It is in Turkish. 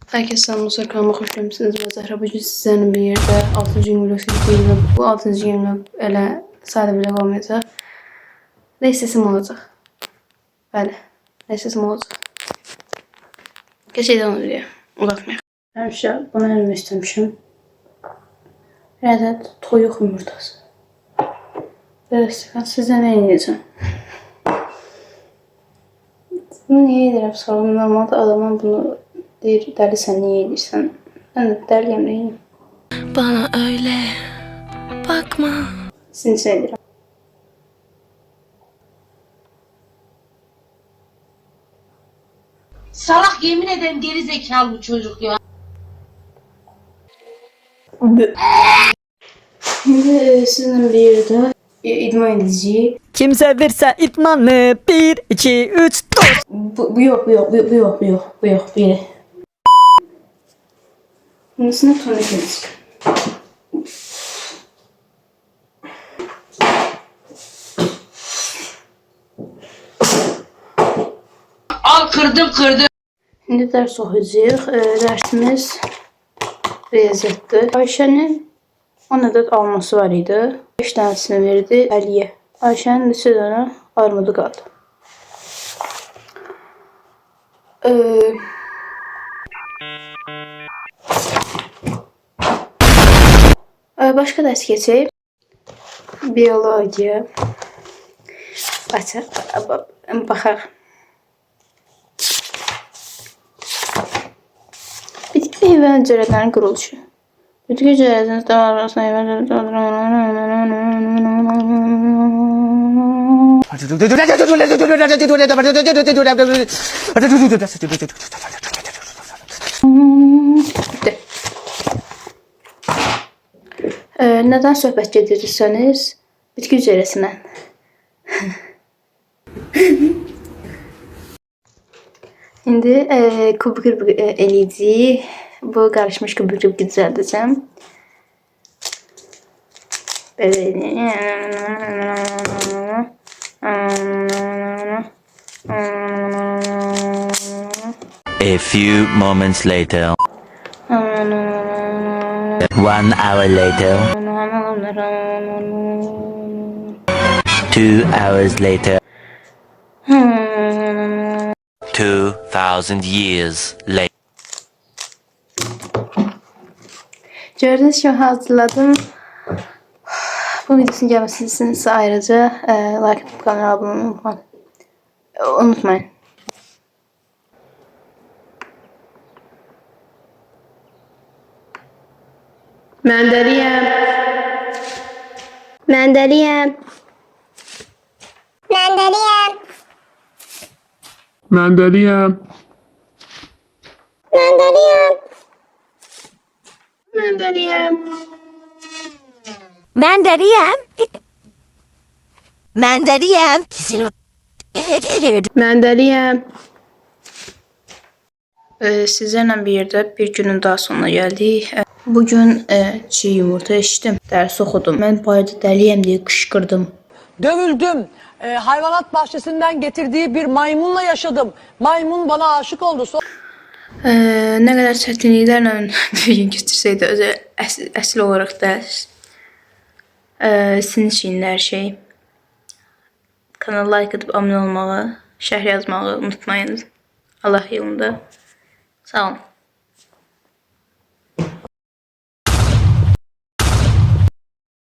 Herkese selamlar, kanalıma hoş gelmişsiniz. Ben Zahra. Bugün sizlerle bir yerde 6. gün vlog çekeceğim. Bu 6. gün vlog elə sadə vlog olmayacaq. Ne istəsim olacaq. Bəli, ne istəsim olacaq. Keçəkdən oluyor. Uzatmayaq. Həmişə bunu elmə istəmişim. Bir ədəd toyuq yumurtası. Biraz sizə nə edəcəm? Bunu niye edirəm? Sorun normalde adamın bunu deyir, dəli sən niye edirsən? Ben de dəliyəm neyim? Bana öyle bakma. Sizin için edirəm. Salak, yemin ederim geri zekalı bu çocuk ya. Şimdi sizinle bir yerde idman edeceğiz. Kim severse itmanı 1, 2, 3, 4. Bu yok. Bir. Bunun tonik edeceğiz. Al kırdım. Şimdi ders oxuyacağıq. Dersimiz riyaziyyatdır. Ayşənin 10 ədəd alması var idi. 5 dənəsini verdi Əliyə. Ayşənin neçə dənə armudu qaldı. Başqa dərs keçək. Biologiya. Baxaq. Bitki ve heyvan hücrelerinin kuruluşu. Bitki hücrelerinin arasında heyvan Bitti. Neden söhbət gedirseniz bitki hücresindən. Şimdi kubik eləyəcəyik. Bu qarışmış kubik düzəldəcəm. A few moments later. 1 hour later. 2 hours later. 2000 years later. Gördüğünüz gibi hazırladım. Bu videosunu gelmesini ise ayrıca like atıp kanala abone olmayı unutmayın. Mendeliyem. Mendeliyem. Mandalina. Menderiyem. Mendeliyem. Sizlerle bir yerde bir günün daha sonuna geldik. Bugün çiğ yumurta içtim. Ders okudum. Ben bayağıda dəliyəm diye kışkırdım. Dövüldüm. Hayvanat bahçesinden getirdiği bir maymunla yaşadım. Maymun bana aşık oldu. Ne kadar çətinliklərlə bir gün keçirsəydi, özü əsl olaraq dərs. Sizin için hər şey. Kanala like atıp abone olmağı, şərh yazmağı unutmayın. Allah yolunda. Sağ olun.